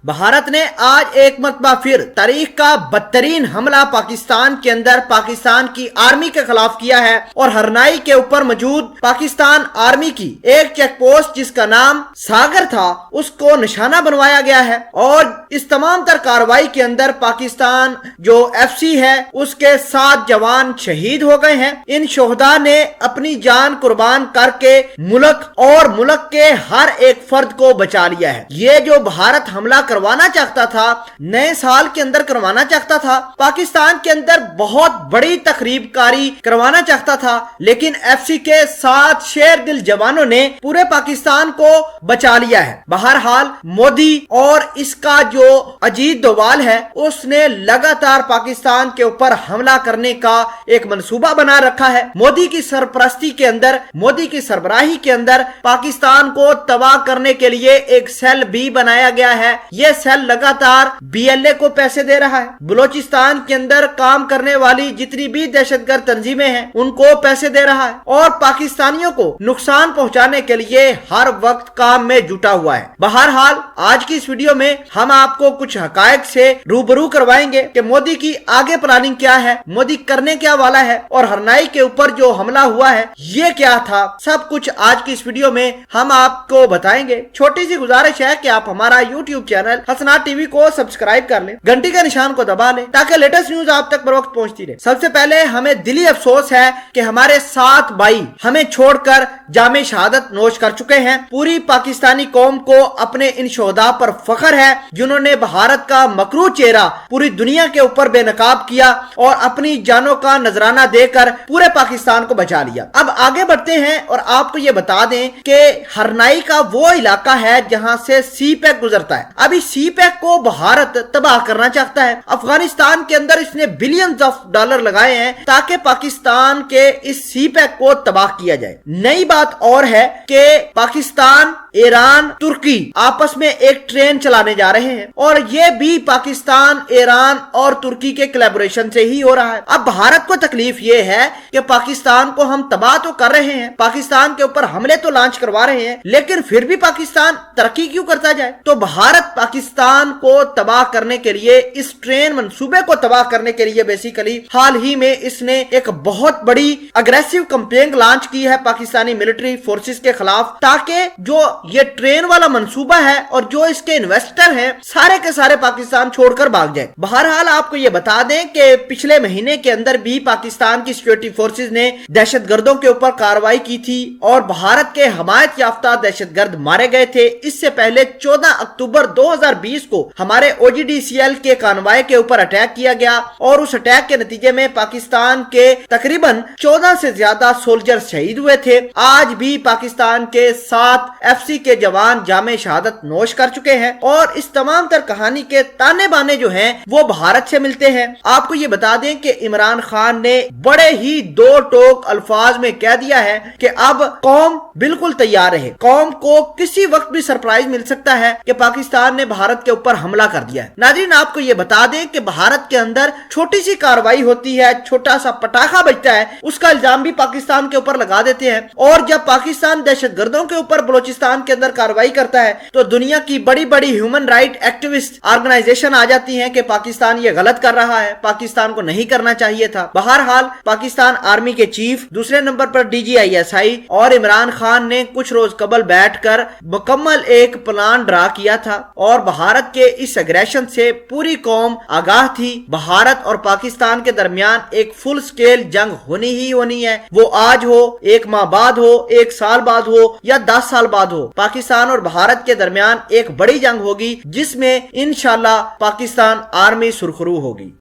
भारत ने आज एक मरतबा फिर तारीख का बदतरीन हमला पाकिस्तान के अंदर पाकिस्तान की आर्मी के खिलाफ किया है और हरनाई के ऊपर मौजूद पाकिस्तान आर्मी की एक चेक पोस्ट जिसका नाम सागर था उसको निशाना बनवाया गया है। और इस तमाम तर कार्रवाई के अंदर पाकिस्तान जो FC है उसके 7 जवान शहीद हो गए हैं। इन शोहदा ने अपनी जान कुर्बान करके मुल्क और मुल्क के हर एक फर्द को बचा लिया है। ये जो भारत हमला करवाना चाहता था, नए साल के अंदर करवाना चाहता था, पाकिस्तान के अंदर बहुत बड़ी तकरीबकारी करवाना चाहता था, लेकिन FC के 7 शेर दिल जवानों ने पूरे पाकिस्तान को बचा लिया है। बहरहाल मोदी और इसका जो अजीत डोवाल है उसने लगातार पाकिस्तान के ऊपर हमला करने का एक मंसूबा बना रखा है। मोदी की सरपरस्ती के अंदर, मोदी की सरबराही के अंदर पाकिस्तान को तबाह करने के लिए एक सेल भी बनाया गया है। यह सेल लगातार BLA को पैसे दे रहा है। बलूचिस्तान के अंदर काम करने वाली जितनी भी दहशतगर्द तंजीमें हैं उनको पैसे दे रहा है और पाकिस्तानियों को नुकसान पहुंचाने के लिए हर वक्त काम में जुटा हुआ है। बहरहाल आज की इस वीडियो में हम आपको कुछ हकायक से रूबरू करवाएंगे कि मोदी की आगे प्लानिंग क्या है, मोदी करने क्या वाला है और हरनाई के ऊपर जो हमला हुआ है ये क्या था। सब कुछ आज की इस वीडियो में हम आपको बताएंगे। छोटी सी गुजारिश है कि आप हमारा YouTube चैनल हसनात टीवी को सब्सक्राइब कर लें, घंटी का निशान को दबा लें ताकि लेटेस्ट न्यूज आप तक बर वक्त पहुंचती रहे। सबसे पहले हमें दिली अफसोस है कि हमारे 7 भाई हमें छोड़कर जामे शहादत नोश कर चुके हैं। पूरी पाकिस्तानी कौम को अपने इन शोहदा पर फख्र है जिन्होंने भारत का मकरू चेहरा पूरी दुनिया के ऊपर बेनकाब किया और अपनी जानों का नजराना देकर पूरे पाकिस्तान को बचा लिया। अब आगे बढ़ते हैं और आपको ये बता दें कि हरनाई का वो इलाका है जहां से CPEC गुजरता है। अभी CPEC को भारत तबाह करना चाहता है। अफगानिस्तान के अंदर इसने बिलियंस ऑफ डॉलर लगाए हैं ताकि पाकिस्तान के इस CPEC को तबाह किया जाए। नई बात और है कि पाकिस्तान, ईरान, तुर्की आपस में एक ट्रेन चलाने जा रहे हैं और ये भी पाकिस्तान, ईरान और तुर्की के कोलैबोरेशन से ही हो रहा है। अब भारत को तकलीफ ये है कि पाकिस्तान को हम तबाह तो कर रहे हैं, पाकिस्तान के ऊपर हमले तो लॉन्च करवा रहे हैं, लेकिन फिर भी पाकिस्तान तरक्की क्यों करता जाए। तो भारत पाकिस्तान को तबाह करने के लिए, इस ट्रेन मंसूबे को तबाह करने के लिए बेसिकली हाल ही में इसने एक बहुत बड़ी अग्रेसिव कैंपेन लॉन्च की है पाकिस्तानी मिलिट्री फोर्सेस के खिलाफ, ताकि जो ये ट्रेन वाला मंसूबा है और जो इसके इन्वेस्टर हैं सारे के सारे पाकिस्तान छोड़कर भाग जाए। बहरहाल आपको ये बता दें कि पिछले महीने के अंदर भी पाकिस्तान की सिक्योरिटी फोर्सेस ने दहशतगर्दों के ऊपर कार्रवाई की थी और भारत के हमायत याफ्ता दहशतगर्द मारे गए थे। इससे पहले 14 अक्टूबर 2020 को हमारे OGDCL के कानवाय के ऊपर अटैक किया गया और उस अटैक के नतीजे में पाकिस्तान के तकरीबन 14 से ज्यादा सोल्जर शहीद हुए थे। आज भी पाकिस्तान के 7 FC के जवान जामे शहादत नोश कर चुके हैं और इस तमाम तर कहानी के ताने बाने जो हैं वो भारत से मिलते हैं। आपको ये बता दें कि इमरान खान ने बड़े ही दो टोक अल्फाज में कह दिया है कि अब कौम बिल्कुल तैयार है, कौम को किसी वक्त भी सरप्राइज मिल सकता है कि पाकिस्तान ने भारत के ऊपर हमला कर दिया है। नाज़रीन आपको ये बता दें कि भारत के अंदर छोटी सी कार्रवाई होती है, छोटा सा पटाखा बजता है, उसका इल्जाम भी पाकिस्तान के ऊपर लगा देते हैं और जब पाकिस्तान दहशतगर्दों के ऊपर बलूचिस्तान के अंदर कार्रवाई करता है तो दुनिया की बड़ी बड़ी ह्यूमन राइट एक्टिविस्ट ऑर्गेनाइजेशन आ जाती हैं कि पाकिस्तान ये गलत कर रहा है, पाकिस्तान को नहीं करना चाहिए था। बहरहाल पाकिस्तान आर्मी के चीफ, दूसरे नंबर पर DGISI और इमरान खान ने कुछ रोज कबल बैठकर मुकम्मल एक प्लान ड्रा किया था और भारत के इस एग्रेशन से पूरी कौम आगाह थी। भारत और पाकिस्तान के दरमियान एक फुल स्केल जंग होनी ही होनी है। वो आज हो, 1 माह बाद हो, 1 साल बाद हो या 10 साल बाद हो, पाकिस्तान और भारत के दरमियान एक बड़ी जंग होगी जिसमें इंशाल्लाह पाकिस्तान आर्मी सुरखरू होगी।